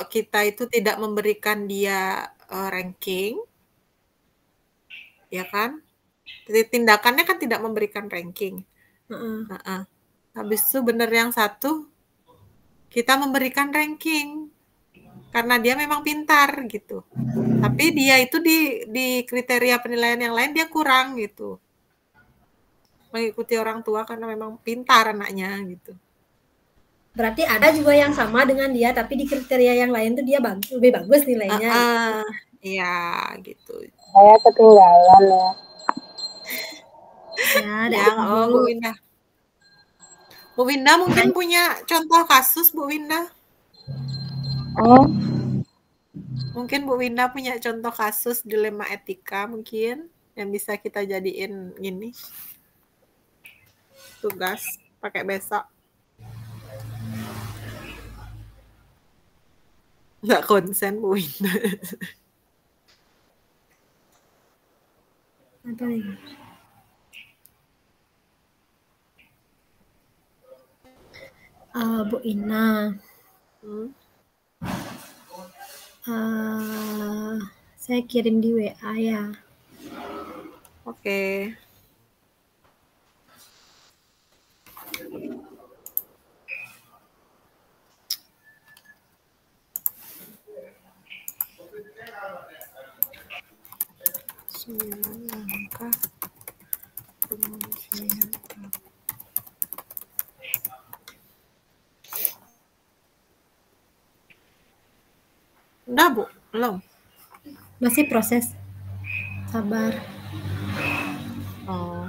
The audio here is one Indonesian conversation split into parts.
kalau kita itu tidak memberikan dia ranking, ya kan? Jadi tindakannya kan tidak memberikan ranking. Heeh. Habis itu bener yang satu, kita memberikan ranking karena dia memang pintar gitu. Tapi dia itu di kriteria penilaian yang lain dia kurang gitu. Mengikuti orang tua karena memang pintar anaknya gitu. Berarti ada juga yang sama dengan dia, tapi di kriteria yang lain tuh dia lebih bagus nilainya. Iya gitu. Saya ketinggalan ya. Ya, Ya, nggak apa Bu Winda. Bu Winda mungkin punya contoh kasus, Bu Winda? Mungkin Bu Winda punya contoh kasus dilema etika mungkin yang bisa kita jadiin gini tugas pakai besok. Nggak konsen Bu Winda. Apa nih? Bu Ina. Saya kirim di WA ya. Oke. Langkah pengujian. Udah Bu? Belum? Masih proses. Sabar. Oh.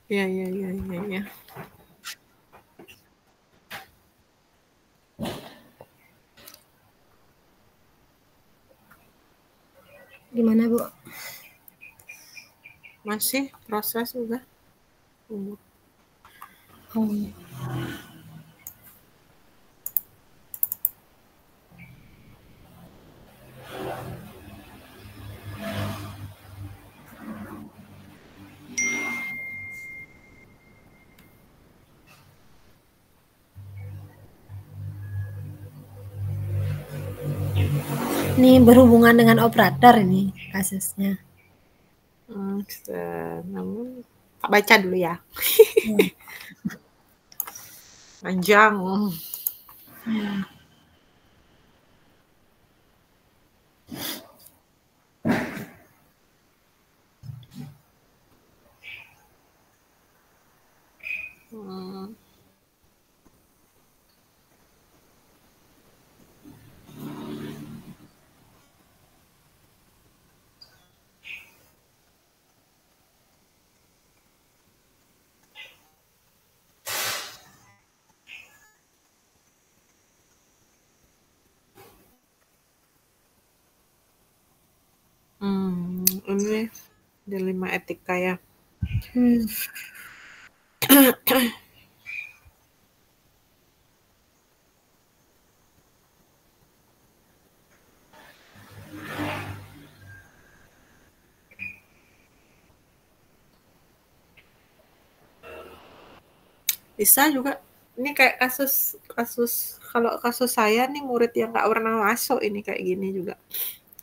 Ya. Gimana Bu? Masih proses juga. Ini berhubungan dengan operator ini kasusnya. Namun baca dulu ya. Panjang. Ini dilema etika ya. Bisa juga. Ini kayak kasus kalau kasus saya nih murid yang nggak pernah masuk ini kayak gini juga.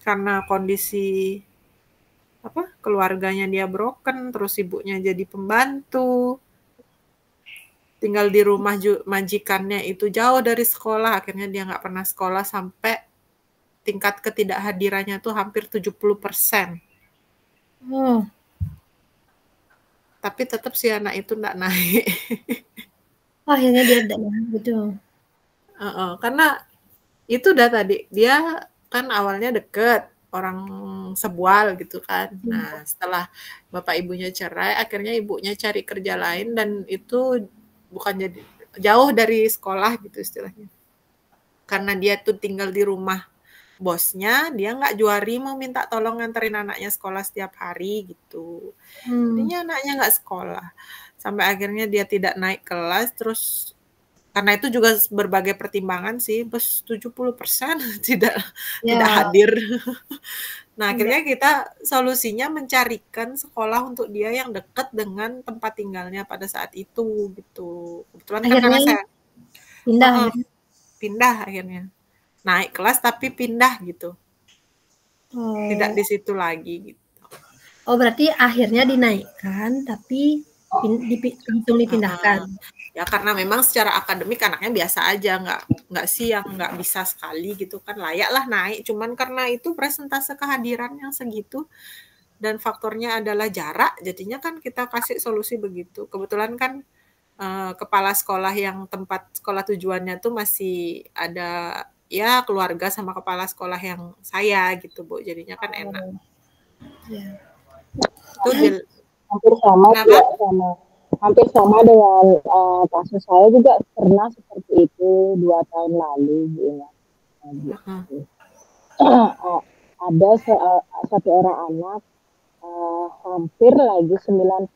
Karena kondisi keluarganya dia broken, terus ibunya jadi pembantu, tinggal di rumah majikannya itu jauh dari sekolah, akhirnya dia nggak pernah sekolah sampai tingkat ketidakhadirannya tuh hampir 70%. Tapi tetap si anak itu nggak naik. Akhirnya dia tidak naik, betul. Karena itu udah tadi, dia kan awalnya deket, orang Sebual gitu kan. Nah, setelah bapak ibunya cerai, akhirnya ibunya cari kerja lain dan itu bukan jadi jauh dari sekolah gitu istilahnya. Karena dia tuh tinggal di rumah bosnya, dia nggak juari mau minta tolong nganterin anaknya sekolah setiap hari gitu. Jadinya anaknya nggak sekolah. Sampai akhirnya dia tidak naik kelas, terus Karena itu juga berbagai pertimbangan sih, 70% tidak Ya, hadir. Nah, enggak. akhirnya kita solusinya mencarikan sekolah untuk dia yang dekat dengan tempat tinggalnya pada saat itu gitu. Kebetulan kan karena Akhirnya saya pindah heeh, akhirnya. pindah akhirnya. Naik kelas tapi pindah gitu. Tidak Oh, di situ lagi gitu. oh berarti akhirnya dinaikkan tapi hitung Heeh. dipindahkan. Ya karena memang secara akademik anaknya biasa aja, nggak sih yang nggak bisa sekali gitu kan, layak lah naik. Cuman karena itu presentase kehadiran yang segitu dan faktornya adalah jarak, jadinya kan kita kasih solusi begitu. Kebetulan kan kepala sekolah yang tempat sekolah tujuannya tuh masih ada ya keluarga sama kepala sekolah yang saya gitu Bu, jadinya kan enak. Ya. Itu Hampir sama sih ya, hampir sama dengan kasus saya juga pernah seperti itu 2 tahun lalu Bu Ina. Ada satu orang anak hampir lagi 90%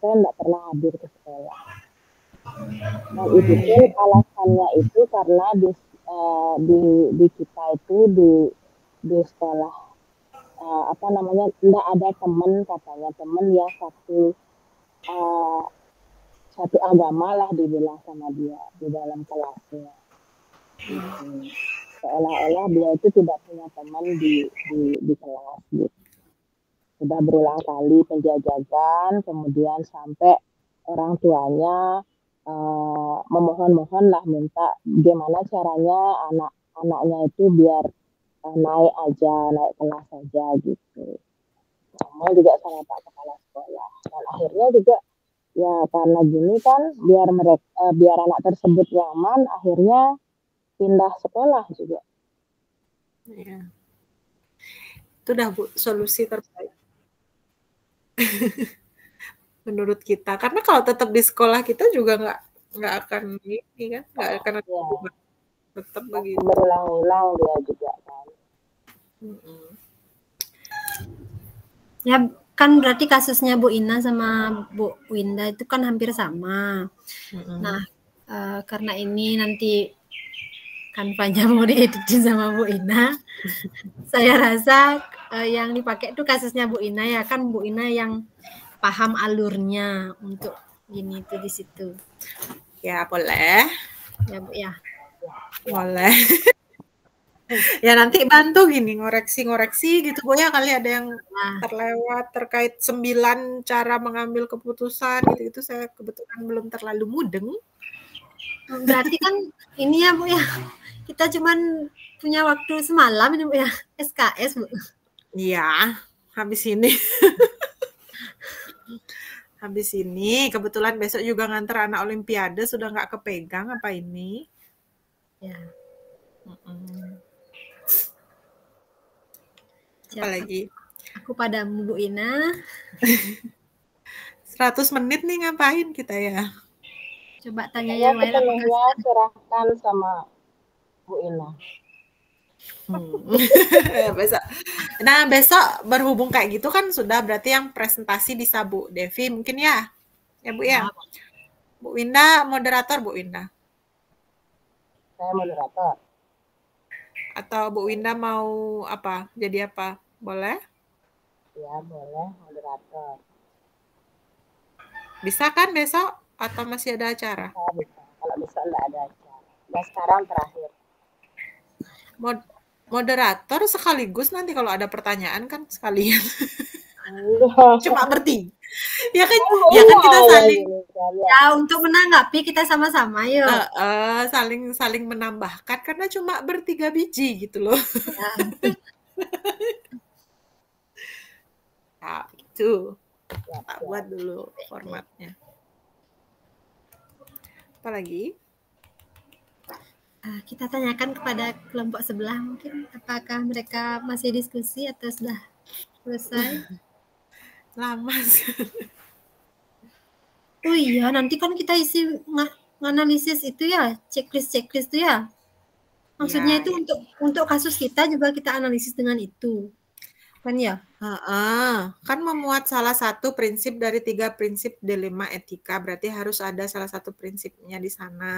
nggak pernah hadir ke sekolah. Dan itu pun alasannya itu karena di kita itu di sekolah apa namanya nggak ada teman, katanya teman yang satu agama lah dibilang sama dia di dalam kelasnya. Seolah-olah dia itu tidak punya teman di kelas gitu. Sudah berulang kali penjajakan, kemudian sampai orang tuanya memohon-mohon lah, minta gimana caranya anak-anaknya itu biar naik kelas aja gitu. Ngomong juga sama Pak Kepala Sekolah. Dan akhirnya juga ya karena gini kan biar anak tersebut nyaman, akhirnya pindah sekolah juga. Ya. Itu dah Bu solusi terbaik. Menurut kita, karena kalau tetap di sekolah kita juga nggak akan ini kan, nggak akan ada perubahan. Tetap begitu. Berulang-ulang dia juga kan. Ya kan berarti kasusnya Bu Ina sama Bu Winda itu kan hampir sama. Nah, karena ini nanti kanvanya mau dieditin sama Bu Ina, saya rasa yang dipakai itu kasusnya Bu Ina ya, kan Bu Ina yang paham alurnya untuk gini tuh di situ. Ya boleh. Ya Bu ya. Boleh. Ya nanti bantu gini ngoreksi gitu Bu ya, kali ada yang terlewat terkait 9 cara mengambil keputusan gitu saya kebetulan belum terlalu mudeng. Berarti kan ini ya Bu ya, kita cuman punya waktu semalam ini Bu ya, SKS Bu. Iya, habis ini. Habis ini kebetulan besok juga nganter anak olimpiade, sudah nggak kepegang apa ini. Ya. Apa lagi? Aku padamu Bu Ina. 100 menit nih ngapain kita ya? Coba tanya yang lain. Sepenuhnya serahkan sama Bu Ina. Nah besok berhubung kayak gitu kan sudah berarti yang presentasi bisa Bu Devi mungkin ya Bu ya. Bu Winda moderator Bu Winda. Saya moderator. Atau Bu Winda mau apa? Jadi apa? Boleh? Ya boleh moderator. Bisa kan besok atau masih ada acara? Bisa. Kalau besok nggak ada acara. Dan sekarang terakhir. Moderator sekaligus nanti kalau ada pertanyaan kan sekalian. Cuma bertiga. Ya kan kita saling ya untuk menanggapi kita sama-sama yuk. Saling menambahkan karena cuma bertiga biji gitu loh. Nah, itu. Tak buat dulu formatnya. Apa lagi? Kita tanyakan kepada kelompok sebelah mungkin apakah mereka masih diskusi atau sudah selesai. Lama sih. Oh iya, nanti kan kita isi nganalisis itu ya, checklist itu ya. Maksudnya itu untuk kasus kita juga kita analisis dengan itu. Kan ya? Kan memuat salah satu prinsip dari 3 prinsip dilema etika, berarti harus ada salah satu prinsipnya di sana.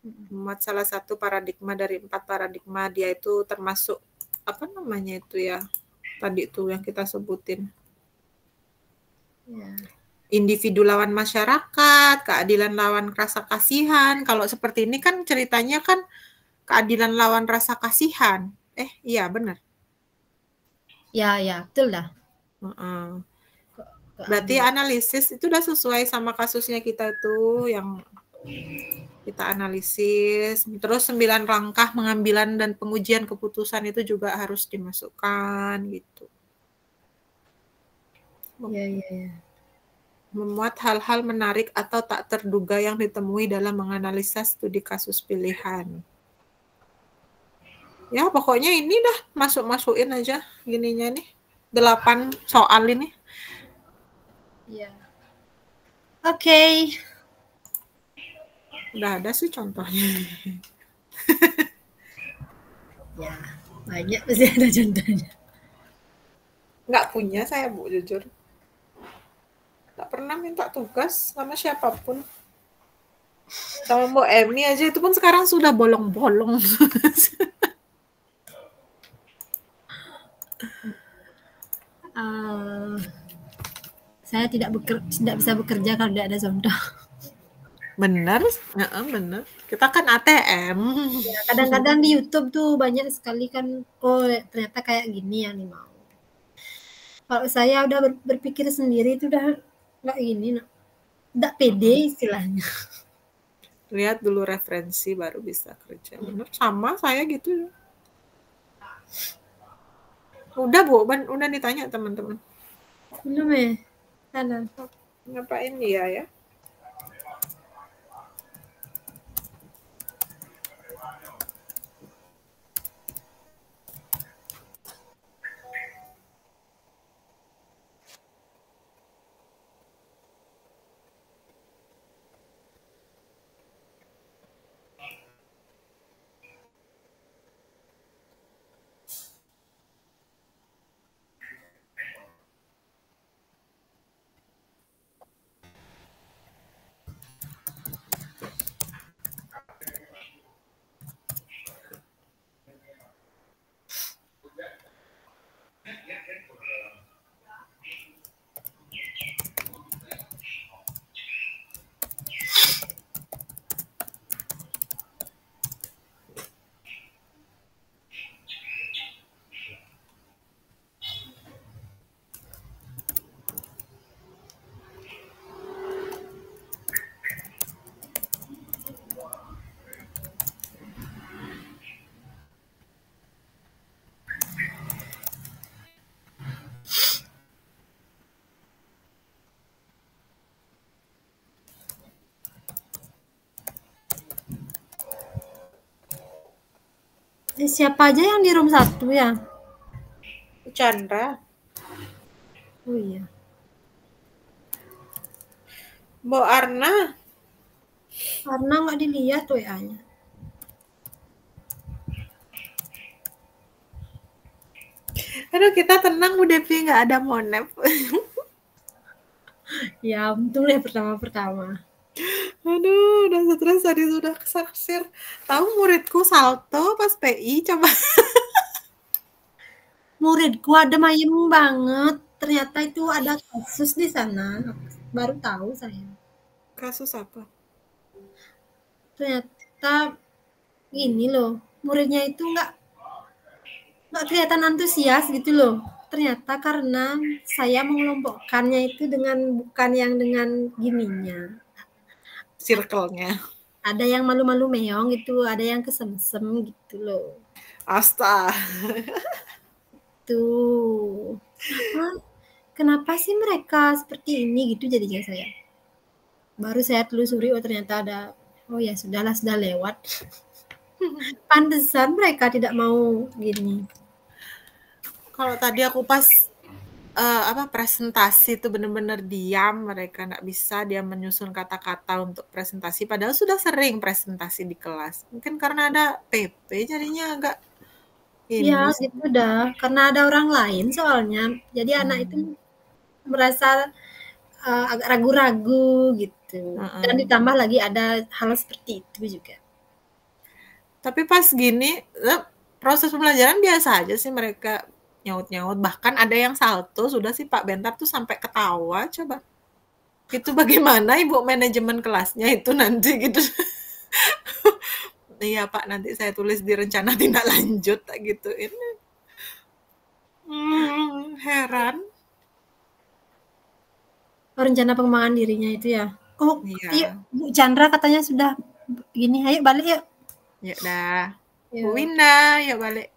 Memuat salah satu paradigma dari 4 paradigma, dia itu termasuk apa namanya itu ya? Tadi itu yang kita sebutin. Ya. Individu lawan masyarakat, keadilan lawan rasa kasihan. Kalau seperti ini kan ceritanya kan keadilan lawan rasa kasihan. Iya benar. Ya, betul dah. Berarti analisis itu udah sesuai sama kasusnya kita itu yang kita analisis. Terus 9 langkah pengambilan dan pengujian keputusan itu juga harus dimasukkan gitu. Iya. Memuat hal-hal menarik atau tak terduga yang ditemui dalam menganalisa studi kasus pilihan. Ya, pokoknya ini dah masukin aja gininya nih. 8 soal ini. Iya. Oke. Udah ada sih contohnya. Ya, banyak pasti ada contohnya. Nggak punya saya, Bu, jujur. Nggak pernah minta tugas sama siapapun. Sama Mbak Emi aja itu pun sekarang sudah bolong-bolong. Saya tidak bisa bekerja kalau tidak ada contoh. Bener. Kita kan ATM. Ya, kadang-kadang di YouTube tuh banyak sekali kan, oh ternyata kayak gini yang mau. Kalau saya udah berpikir sendiri itu udah nggak gini, nggak pede istilahnya. Lihat dulu referensi baru bisa kerja. Bener, sama saya gitu. Udah, Bu, udah ditanya teman-teman. Belum ya? Sana. Ngapain dia ya? Siapa aja yang di room 1 ya? Chandra. Oh iya. Mbak Arna. Karena nggak dilihat WA-nya. Aduh, kita tenang Bu Devi, nggak ada monep. Ya, untung deh pertama-pertama. Aduh, udah stres tadi sudah kesaksir. Tahu muridku salto pas PI, coba. Muridku ada mayem banget. Ternyata itu ada kasus di sana. Baru tahu saya. Kasus apa? Ternyata gini loh, muridnya itu nggak kelihatan antusias gitu loh. Ternyata karena saya mengelompokkannya itu bukan yang dengan gininya. Circle-nya. Ada yang malu-malu meong gitu, ada yang kesemsem gitu loh. Astaga. Tuh. Kenapa sih mereka seperti ini gitu jadinya saya. Baru saya telusuri, oh ternyata ada, oh ya sudahlah, sudah lewat. Pantesan mereka tidak mau gini. Kalau tadi aku pas presentasi itu benar-benar diam, mereka nggak bisa dia menyusun kata-kata untuk presentasi, padahal sudah sering presentasi di kelas. Mungkin karena ada PP jadinya agak Ya, Ini sih. gitu dah. Karena ada orang lain soalnya. Jadi anak itu merasa agak ragu-ragu gitu. Dan ditambah lagi ada hal seperti itu juga. Tapi pas gini, proses pembelajaran biasa aja sih, mereka nyaut-nyaut. Bahkan ada yang salto, sudah sih Pak Bentar tuh sampai ketawa, coba. Itu bagaimana Ibu manajemen kelasnya itu nanti gitu. Iya Pak, nanti saya tulis di rencana tindak lanjut gitu. Ini heran. Rencana pengembangan dirinya itu ya. Oh, Iya. yuk Bu Chandra katanya sudah gini. Ayo balik yuk. Ya dah. Bu Yuk. Winda, yuk balik.